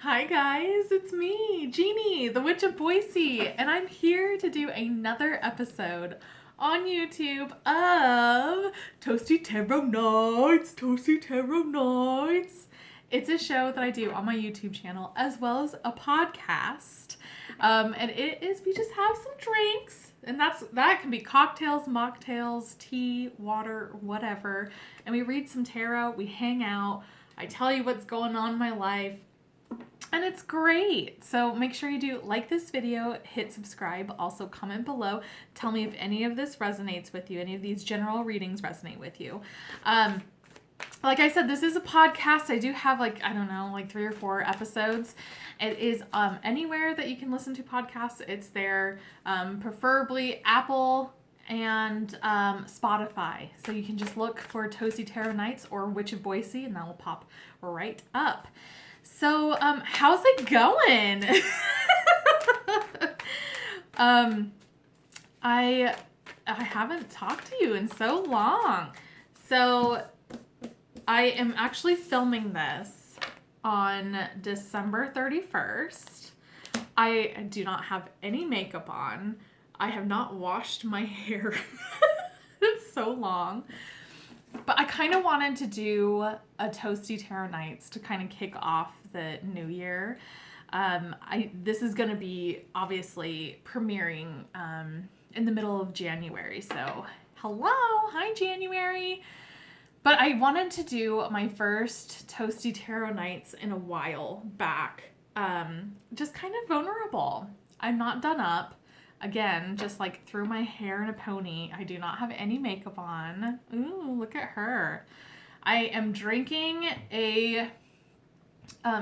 Hi guys, it's me, Jeannie, the Witch of Boise, and I'm here to do another episode on YouTube of Toasty Tarot Nights, Toasty Tarot Nights. It's a show that I do on my YouTube channel as well as a podcast. And it is, we just have some drinks, and that can be cocktails, mocktails, tea, water, whatever. And we read some tarot, we hang out, I tell you what's going on in my life. And it's great. So make sure you do like this video, hit subscribe, also comment below. Tell me if any of this resonates with you, any of these general readings resonate with you. Like I said, this is a podcast. I do have like 3 or 4 episodes. It is anywhere that you can listen to podcasts. It's there, preferably Apple and Spotify. So you can just look for Toasty Tarot Nights or Witch of Boise and that will pop right up. So, how's it going? I haven't talked to you in so long. So, I am actually filming this on December 31st. I do not have any makeup on. I have not washed my hair. It's so long. But I kind of wanted to do a Toasty Tarot Nights to kind of kick off the new year. This is going to be obviously premiering in the middle of January. So, hello, hi January. But I wanted to do my first Toasty Tarot Nights in a while back. Just kind of vulnerable. I'm not done up. Again, just like threw my hair in a pony. I do not have any makeup on. Ooh, look at her. I am drinking a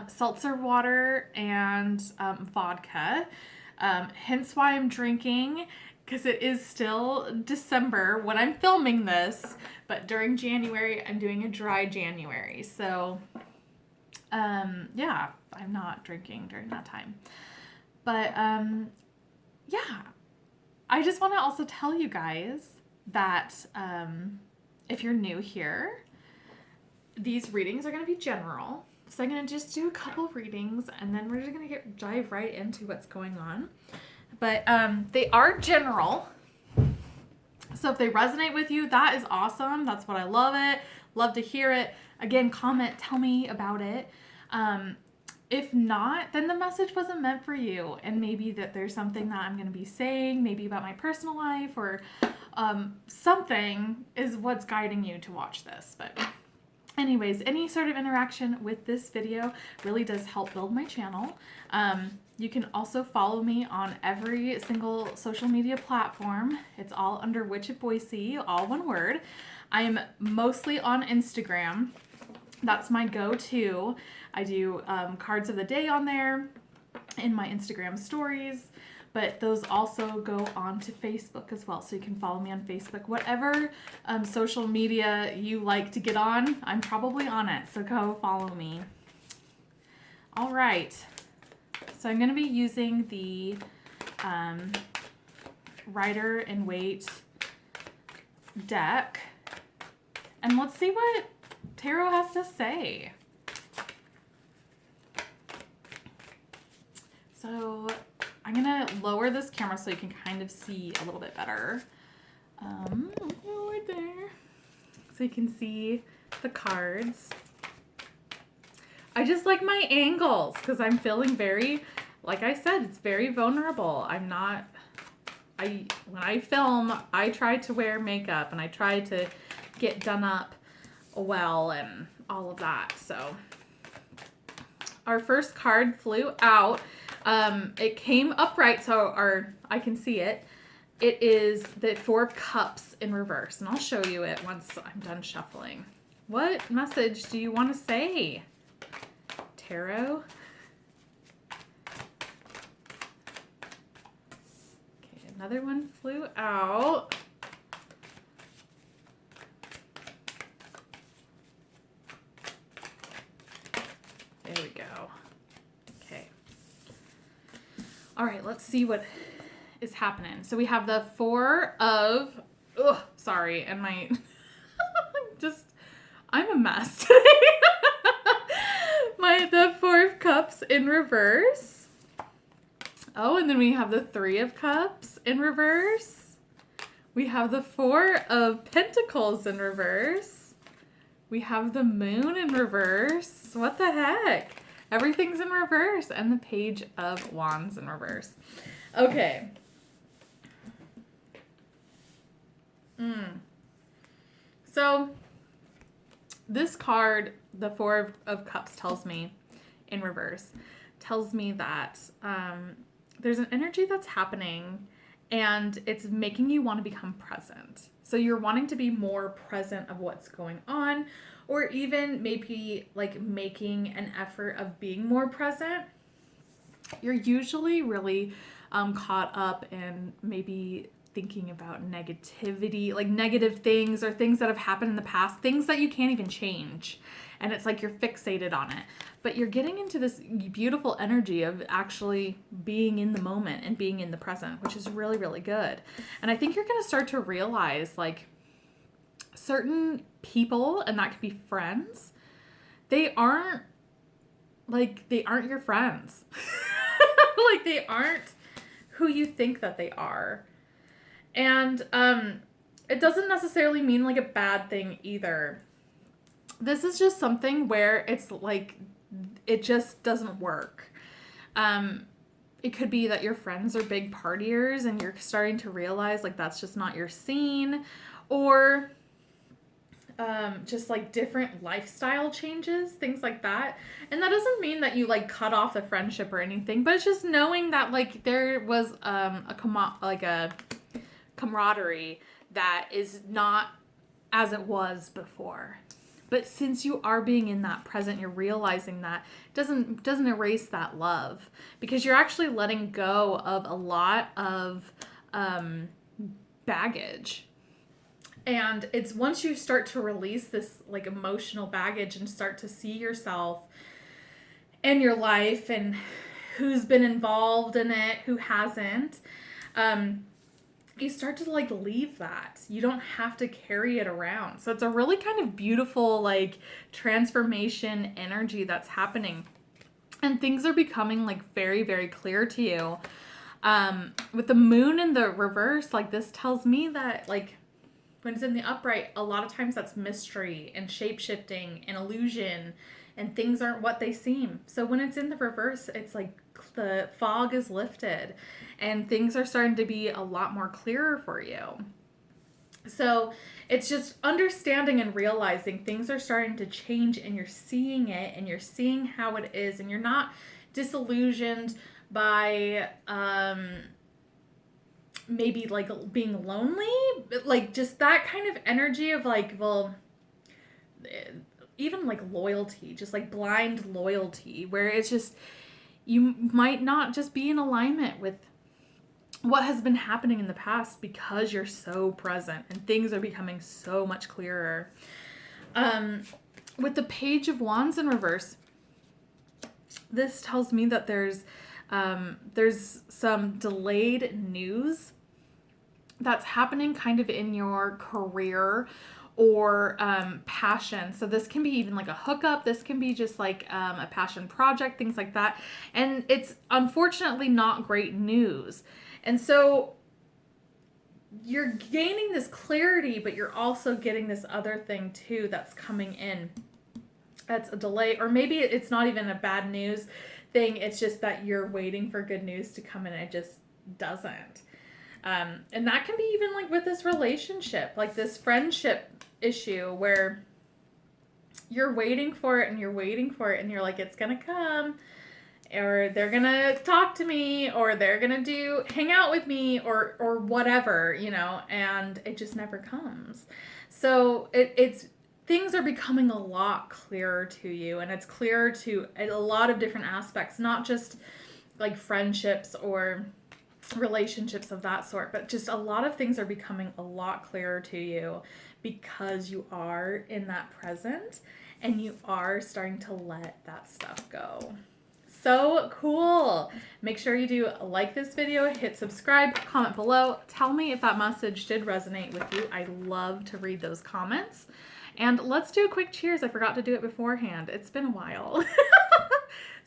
seltzer water and vodka. Hence why I'm drinking, because it is still December when I'm filming this. But during January, I'm doing a dry January. So, yeah, I'm not drinking during that time. But, yeah, I just want to also tell you guys that if you're new here, these readings are going to be general. So I'm going to just do a couple readings and then we're just going to dive right into what's going on. But they are general. So if they resonate with you, that is awesome. That's what I love it. Love to hear it. Again, comment, tell me about it. If not, then the message wasn't meant for you. And maybe that there's something that I'm going to be saying, maybe about my personal life or something is what's guiding you to watch this. But anyways, any sort of interaction with this video really does help build my channel. You can also follow me on every single social media platform. It's all under Witch of Boise, all one word. I'm mostly on Instagram. That's my go-to. I do cards of the day on there in my Instagram stories, but those also go on to Facebook as well. So you can follow me on Facebook. Whatever social media you like to get on, I'm probably on it. So go follow me. All right. So I'm going to be using the Rider and Waite deck. And let's see what tarot has to say. So I'm going to lower this camera so you can kind of see a little bit better. Right there. So you can see the cards. I just like my angles because I'm feeling very, like I said, it's very vulnerable. When I film, I try to wear makeup and I try to get done up well and all of that. So our first card flew out. It came upright, so I can see it. It is the 4 of Cups in reverse, and I'll show you it once I'm done shuffling. What message do you want to say, tarot? Okay, another one flew out. There we go. Okay. All right, let's see what is happening. So we have the 4 of, and my, I'm a mess today. The 4 of Cups Cups in reverse. Oh, and then we have the Three of Cups in reverse. We have the Four of Pentacles in reverse. We have the Moon in reverse. What the heck? Everything's in reverse. And the Page of Wands in reverse. Okay. So this card, the Four of Cups, tells me in reverse, tells me that there's an energy that's happening and it's making you want to become present. So you're wanting to be more present of what's going on, or even maybe like making an effort of being more present. You're usually really caught up in maybe thinking about negativity, like negative things or things that have happened in the past, things that you can't even change. And it's like you're fixated on it. But you're getting into this beautiful energy of actually being in the moment and being in the present, which is really, really good. And I think you're going to start to realize like certain people, and that could be friends, they aren't your friends. Like they aren't who you think that they are. And it doesn't necessarily mean like a bad thing either. This is just something where it's like, it just doesn't work. It could be that your friends are big partiers and you're starting to realize like that's just not your scene, or just like different lifestyle changes, things like that. And that doesn't mean that you like cut off the friendship or anything, but it's just knowing that like there was a camaraderie that is not as it was before. But since you are being in that present, you're realizing that doesn't erase that love, because you're actually letting go of a lot of baggage. And it's once you start to release this like emotional baggage and start to see yourself and your life and who's been involved in it, who hasn't, you start to like leave that. You don't have to carry it around. So it's a really kind of beautiful like transformation energy that's happening. And things are becoming like very, very clear to you. With the moon in the reverse, like this tells me that like when it's in the upright, a lot of times that's mystery and shape-shifting and illusion, and things aren't what they seem. So when it's in the reverse, it's like the fog is lifted and things are starting to be a lot more clearer for you. So it's just understanding and realizing things are starting to change, and you're seeing it and you're seeing how it is, and you're not disillusioned by maybe like being lonely, like just that kind of energy of like, well, even like loyalty, just like blind loyalty, where it's just, you might not just be in alignment with what has been happening in the past because you're so present and things are becoming so much clearer. With the Page of Wands in reverse, this tells me that there's some delayed news that's happening kind of in your career or passion. So this can be even like a hookup. This can be just like a passion project, things like that. And it's unfortunately not great news. And so you're gaining this clarity, but you're also getting this other thing too that's coming in. That's a delay, or maybe it's not even a bad news thing. It's just that you're waiting for good news to come in and it just doesn't. And that can be even like with this relationship, like this friendship issue where you're waiting for it and you're waiting for it and you're like, it's going to come, or they're going to talk to me, or they're going to hang out with me, or whatever, you know, and it just never comes. So it's things are becoming a lot clearer to you, and it's clearer to a lot of different aspects, not just like friendships or relationships of that sort, but just a lot of things are becoming a lot clearer to you because you are in that present and you are starting to let that stuff go. So cool. Make sure you do like this video, hit subscribe, comment below. Tell me if that message did resonate with you. I love to read those comments. And let's do a quick cheers. I forgot to do it beforehand. It's been a while.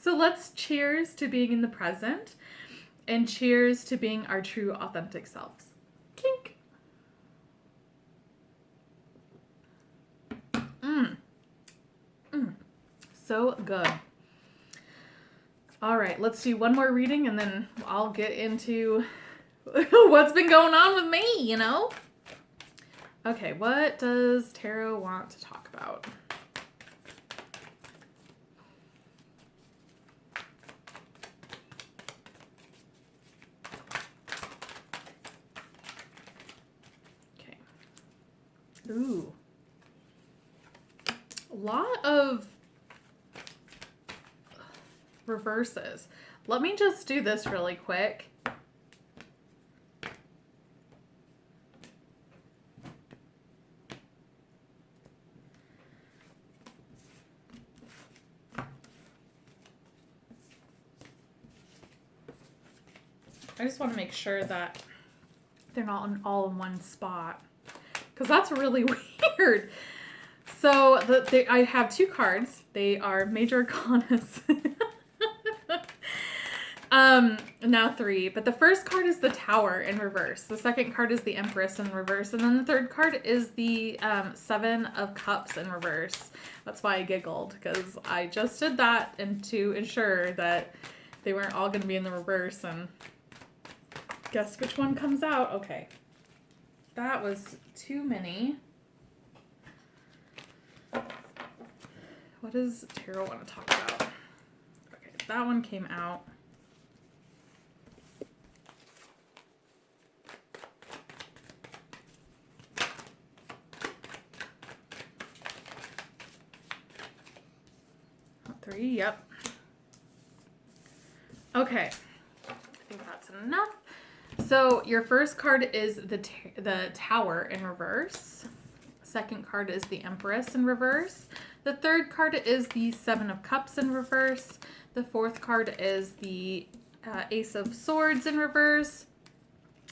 So let's cheers to being in the present and cheers to being our true authentic selves. Kink. So good. All right, let's do one more reading and then I'll get into what's been going on with me, you know? Okay, what does tarot want to talk about? Okay. Ooh. A lot of reverses. Let me just do this really quick. I just want to make sure that they're not all in one spot, because that's really weird. So I have two cards. They are Major Arcanas. Now three. But the first card is the Tower in reverse. The second card is the Empress in reverse. And then the third card is the Seven of Cups in reverse. That's why I giggled, because I just did that and to ensure that they weren't all going to be in the reverse. And guess which one comes out? Okay. That was too many. What does tarot want to talk about? Okay, that one came out. Three, yep. Okay, I think that's enough. So your first card is the Tower in reverse. Second card is the Empress in reverse. The third card is the Seven of Cups in reverse. The fourth card is the Ace of Swords in reverse.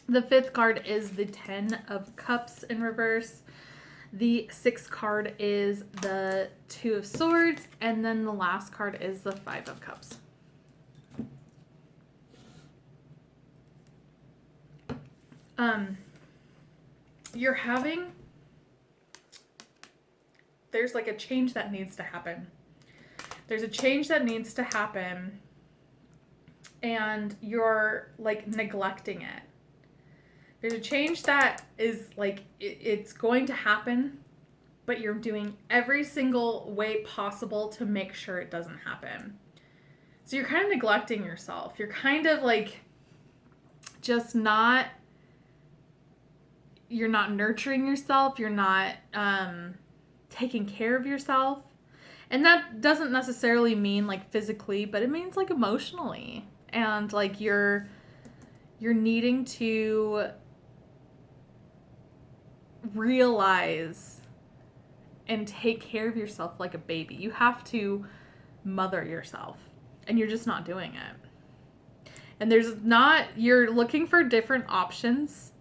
The fifth card is the Ten of Cups in reverse. The sixth card is the Two of Swords. And then the last card is the Five of Cups. You're having... There's like a change that needs to happen. There's a change that needs to happen, and you're like neglecting it. There's a change that is like, it's going to happen, but you're doing every single way possible to make sure it doesn't happen. So you're kind of neglecting yourself. You're kind of like just not, you're not nurturing yourself. You're not, taking care of yourself. And that doesn't necessarily mean like physically, but it means like emotionally. And like you're needing to realize and take care of yourself like a baby. You have to mother yourself, and you're just not doing it. And you're looking for different options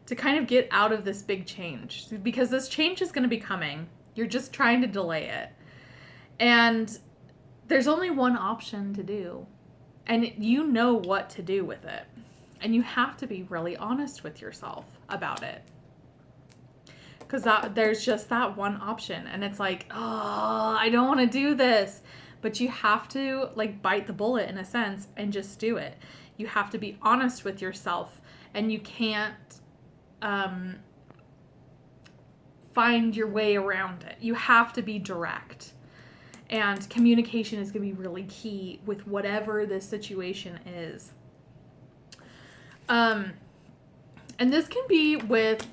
to kind of get out of this big change, because this change is going to be coming. You're just trying to delay it. And there's only one option to do. And you know what to do with it. And you have to be really honest with yourself about it. Because there's just that one option. And it's like, oh, I don't want to do this. But you have to like bite the bullet in a sense and just do it. You have to be honest with yourself. And you can't find your way around it. You have to be direct. And communication is going to be really key with whatever the situation is. And this can be with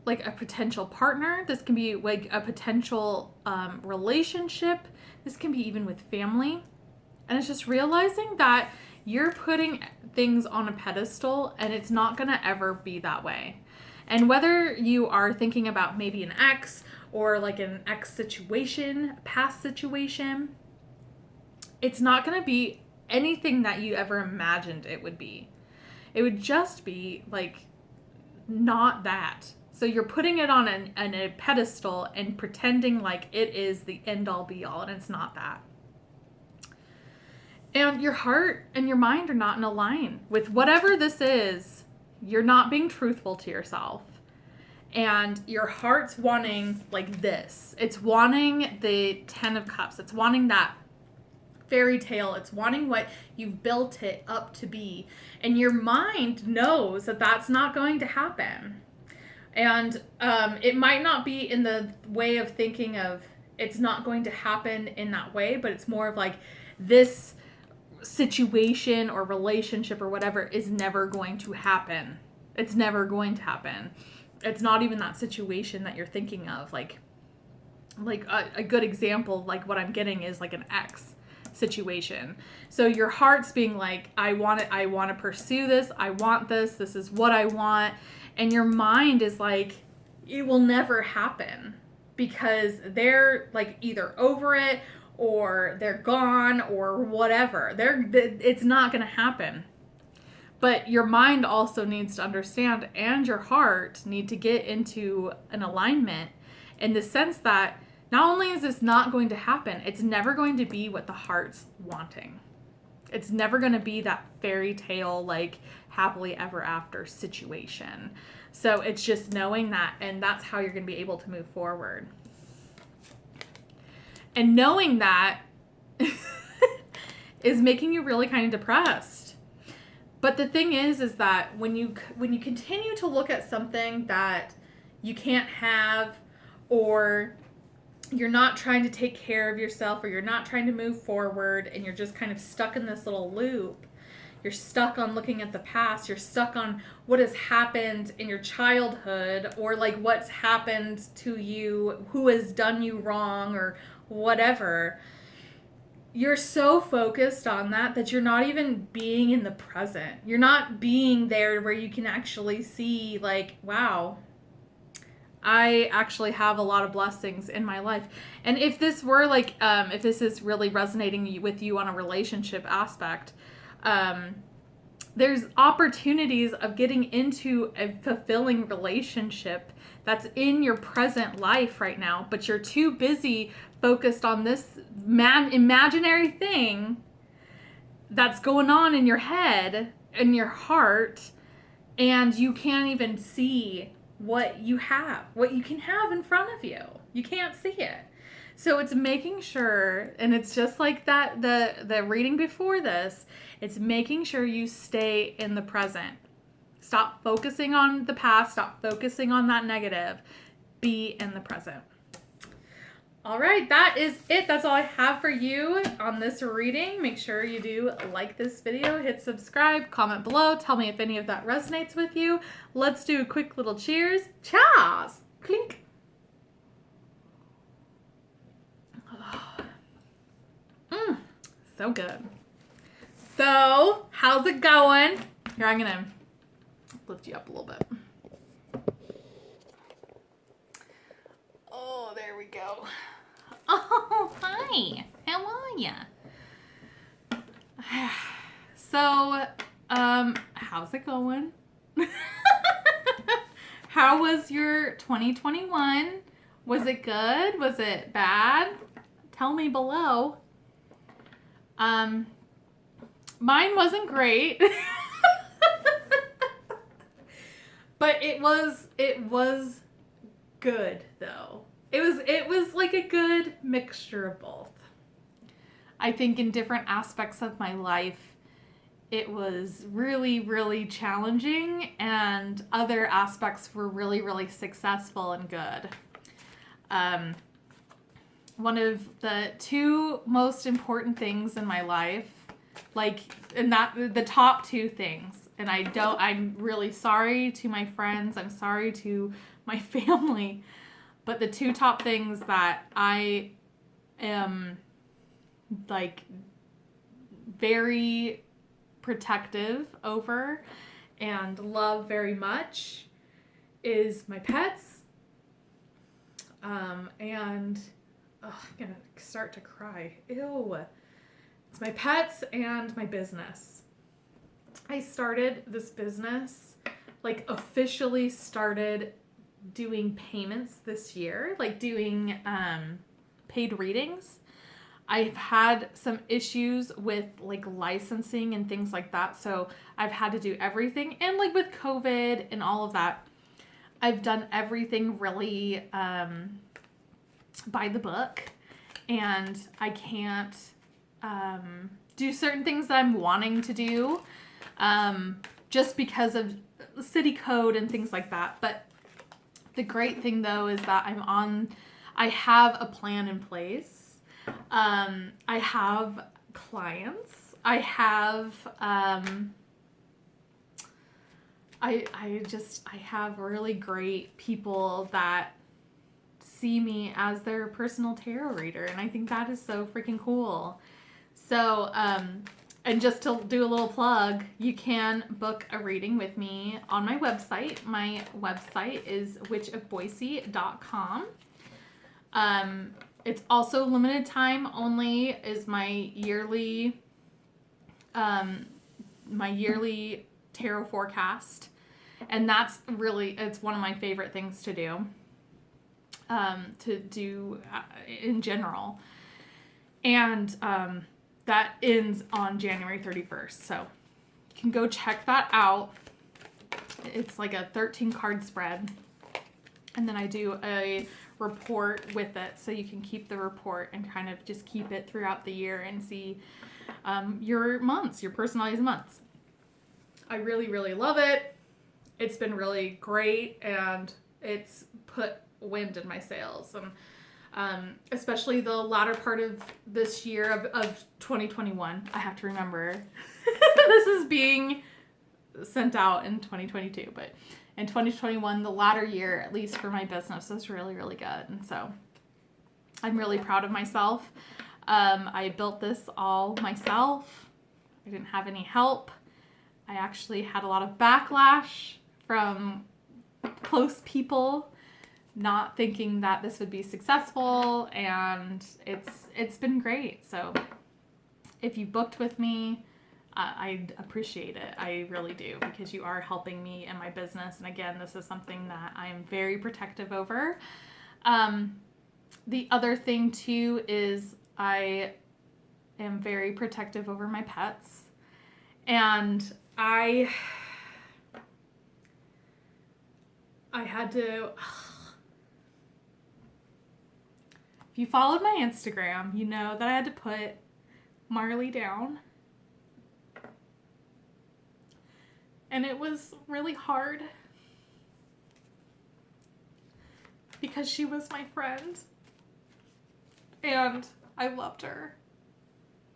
like a potential partner. This can be like a potential relationship. This can be even with family. And it's just realizing that you're putting things on a pedestal and it's not going to ever be that way. And whether you are thinking about maybe an ex or like an ex situation, past situation, it's not going to be anything that you ever imagined it would be. It would just be like not that. So you're putting it on a pedestal and pretending like it is the end all be all, and it's not that. And your heart and your mind are not in a line with whatever this is. You're not being truthful to yourself. And your heart's wanting like this. It's wanting the 10 of Cups. It's wanting that fairy tale. It's wanting what you've built it up to be. And your mind knows that that's not going to happen. And it might not be in the way of thinking of it's not going to happen in that way, but it's more of like this situation or relationship or whatever is never going to happen. It's never going to happen. It's not even that situation that you're thinking of. Like a good example, like what I'm getting is like an ex situation. So your heart's being like, I want to pursue this. I want this. This is what I want. And your mind is like, it will never happen because they're like either over it or they're gone or whatever. It's not going to happen. But your mind also needs to understand, and your heart need to get into an alignment in the sense that not only is this not going to happen, it's never going to be what the heart's wanting. It's never going to be that fairy tale, like happily ever after situation. So it's just knowing that, and that's how you're going to be able to move forward. And knowing that is making you really kind of depressed. But the thing is that when you continue to look at something that you can't have, or you're not trying to take care of yourself, or you're not trying to move forward, and you're just kind of stuck in this little loop, you're stuck on looking at the past, you're stuck on what has happened in your childhood, or like what's happened to you, who has done you wrong, or whatever. You're so focused on that you're not even being in the present. You're not being there where you can actually see like, wow, I actually have a lot of blessings in my life. And if this were like, if this is really resonating with you on a relationship aspect, there's opportunities of getting into a fulfilling relationship that's in your present life right now, but you're too busy focused on this imaginary thing that's going on in your head, in your heart, and you can't even see what you can have in front of you. You can't see it. So it's making sure, and it's just like that, the reading before this, it's making sure you stay in the present. Stop focusing on the past. Stop focusing on that negative. Be in the present. All right, that is it. That's all I have for you on this reading. Make sure you do like this video, hit subscribe, comment below. Tell me if any of that resonates with you. Let's do a quick little cheers. Cheers! Clink. So good. So, how's it going? Here, I'm gonna lift you up a little bit. Oh, there we go. Oh, hi. How are ya? So, how's it going? How was your 2021? Was it good? Was it bad? Tell me below. Mine wasn't great. But it was good though. It was like a good mixture of both. I think in different aspects of my life, it was really, really challenging, and other aspects were really, really successful and good. One of the two most important things in my life, and that the top two things, and I'm really sorry to my friends, I'm sorry to my family, but the two top things that I am like very protective over and love very much is my pets, and I'm gonna start to cry. Ew. It's my pets and my business. I started this business, like officially started doing payments this year, like doing paid readings. I've had some issues with like licensing and things like that. So I've had to do everything. And like with COVID and all of that, I've done everything really by the book. And I can't do certain things that I'm wanting to do just because of city code and things like that. But the great thing though is that I have a plan in place. I have clients. I have, I have really great people that see me as their personal tarot reader. And I think that is so freaking cool. So, and just to do a little plug, you can book a reading with me on my website. My website is witchofboise.com. It's also limited time only is my yearly tarot forecast. And that's really, it's one of my favorite things to do in general. And that ends on January 31st. So you can go check that out. It's like a 13 card spread. And then I do a report with it, so you can keep the report and kind of just keep it throughout the year and see your months, your personalized months. I really, really love it. It's been really great, and it's put wind in my sails. And especially the latter part of this year of 2021. I have to remember this is being sent out in 2022, but in 2021, the latter year, at least for my business, is really, really good. And so I'm really proud of myself. I built this all myself. I didn't have any help. I actually had a lot of backlash from close people not thinking that this would be successful, and it's been great. So if you booked with me, I appreciate it. I really do, because you are helping me in my business. And again, this is something that I am very protective over. The other thing too is I am very protective over my pets. And I had to... If you followed my Instagram, you know that I had to put Marley down. And it was really hard because she was my friend and I loved her,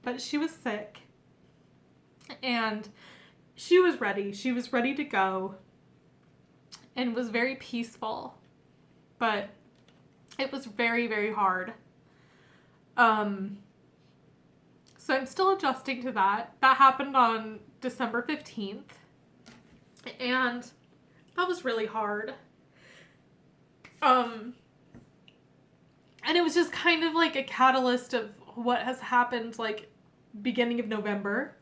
but she was sick and she was ready. She was ready to go and was very peaceful, but it was very, very hard. So I'm still adjusting to that. That happened on December 15th. And that was really hard. And it was just kind of like a catalyst of what has happened, like, beginning of November.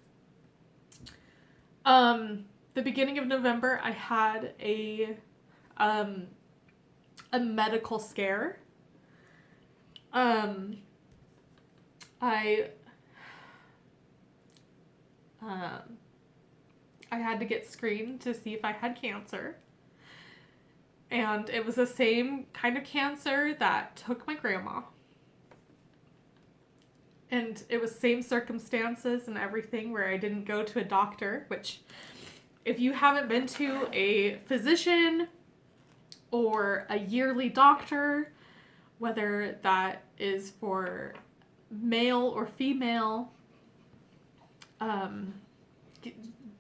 The beginning of November, I had a medical scare. I had to get screened to see if I had cancer. And it was the same kind of cancer that took my grandma. And it was same circumstances and everything, where I didn't go to a doctor, which if you haven't been to a physician or a yearly doctor, whether that is for male or female,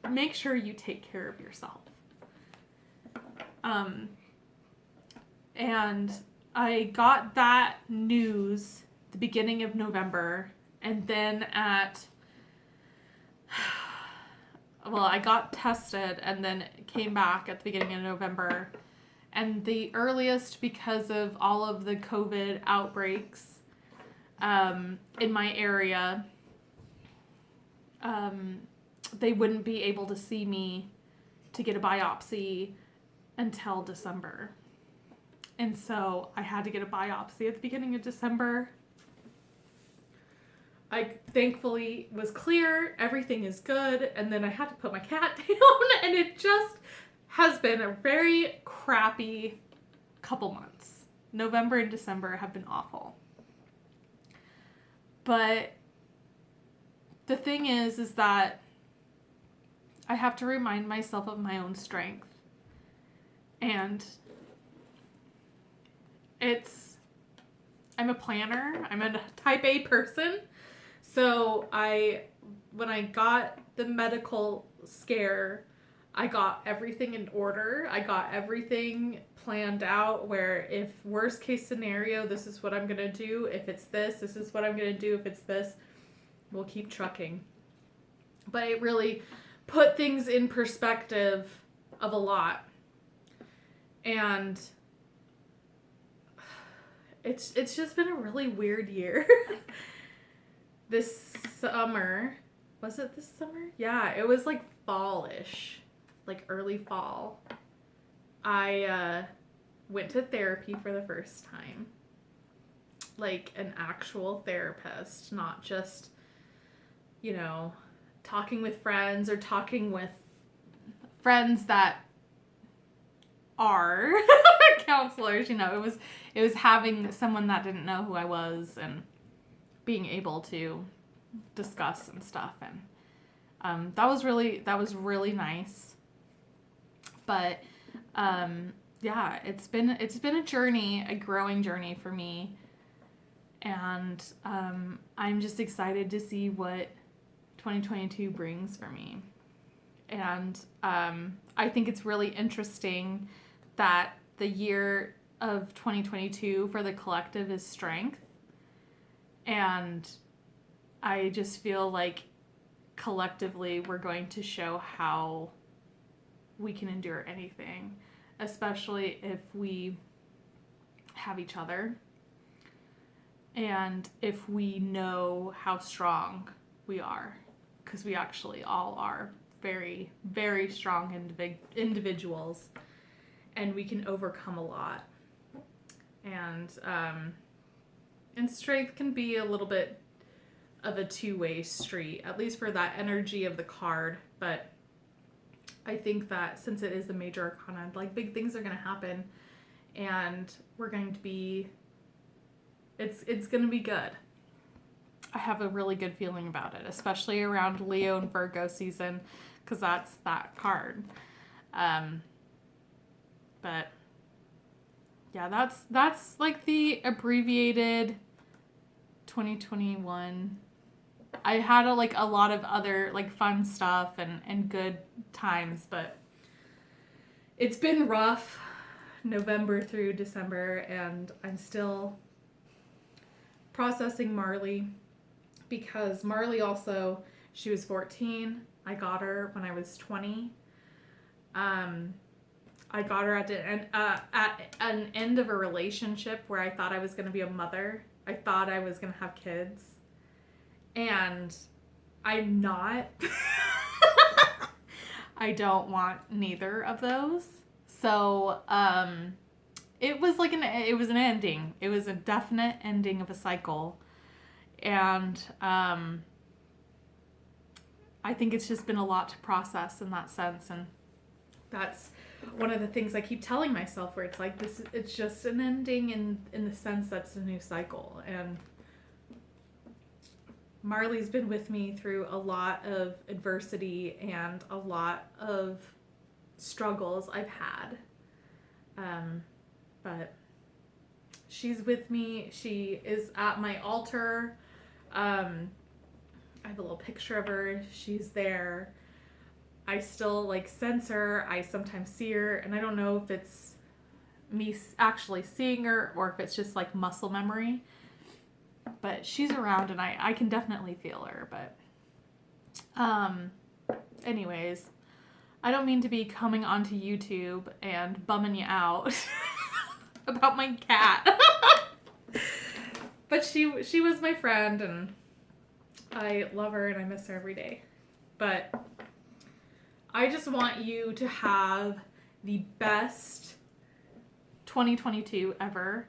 make sure you take care of yourself. And I got that news the beginning of November, and then I got tested and then came back at the beginning of November. And the earliest, because of all of the COVID outbreaks in my area, they wouldn't be able to see me to get a biopsy until December. And so I had to get a biopsy at the beginning of December. I thankfully was clear. Everything is good. And then I had to put my cat down. And it just has been a very crappy couple months. November and December have been awful. But the thing is that I have to remind myself of my own strength. And I'm a planner. I'm a type A person. So when I got the medical scare, I got everything in order. I got everything planned out where if worst case scenario, this is what I'm going to do. If it's this is what I'm going to do. If it's this, we'll keep trucking. But it really put things in perspective of a lot. And it's just been a really weird year. This summer, was it this summer? Yeah, it was like fall-ish, like early fall. I went to therapy for the first time. Like an actual therapist, not just, talking with friends or talking with friends that are counselors. It was having someone that didn't know who I was and being able to discuss and stuff. And that was really nice. But yeah, it's been a journey, a growing journey for me. And I'm just excited to see what 2022 brings for me. And I think it's really interesting that the year of 2022 for the collective is strength. And I just feel like collectively we're going to show how we can endure anything, especially if we have each other and if we know how strong we are, because we actually all are very, very strong individuals, and we can overcome a lot. And strength can be a little bit of a two-way street, at least for that energy of the card. But I think that since it is the major arcana, like big things are going to happen, and we're going to be, it's going to be good. I have a really good feeling about it, especially around Leo and Virgo season, because that's that card. But yeah, that's like the abbreviated 2021. I had a lot of other like fun stuff and good times, but it's been rough November through December, and I'm still processing Marley, because Marley also, she was 14. I got her when I was 20. I got her at an end of a relationship where I thought I was going to be a mother. I thought I was going to have kids. And I'm not. I don't want neither of those. So, it was an ending. It was a definite ending of a cycle. And, I think it's just been a lot to process in that sense. And that's one of the things I keep telling myself, where it's like this, it's just an ending in the sense that's a new cycle. And Marley's been with me through a lot of adversity and a lot of struggles I've had. But she's with me. She is at my altar. I have a little picture of her. She's there. I still sense her. I sometimes see her, and I don't know if it's me actually seeing her or if it's just muscle memory. But she's around, and I can definitely feel her. But anyways, I don't mean to be coming onto YouTube and bumming you out about my cat. But she was my friend, and I love her and I miss her every day. But I just want you to have the best 2022 ever.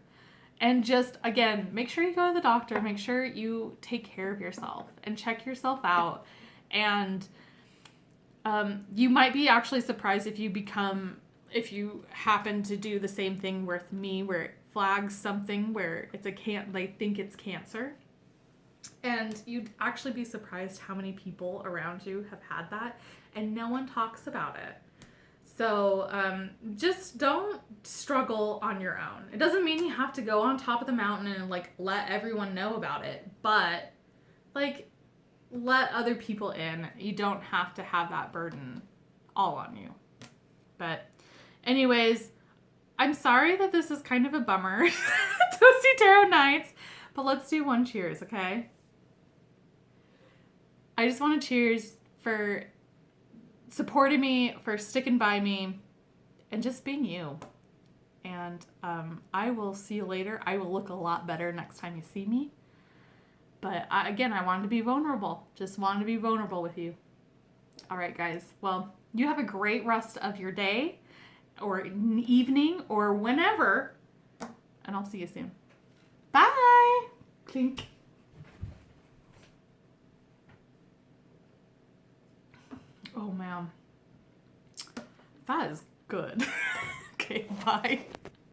And just, again, make sure you go to the doctor. Make sure you take care of yourself and check yourself out. And you might be actually surprised if you happen to do the same thing with me, where it flags something where it's they think it's cancer. And you'd actually be surprised how many people around you have had that, and no one talks about it. So just don't struggle on your own. It doesn't mean you have to go on top of the mountain and like let everyone know about it, but like let other people in. You don't have to have that burden all on you. But anyways, I'm sorry that this is kind of a bummer. Toasty Tarot Nights. But let's do one cheers, okay? I just want to cheers for supporting me, for sticking by me, and just being you. And I will see you later. I will look a lot better next time you see me. But I wanted to be vulnerable. Just wanted to be vulnerable with you. All right, guys. Well, you have a great rest of your day or evening or whenever. And I'll see you soon. Bye. Clink. Oh, man. That is good. Okay, bye.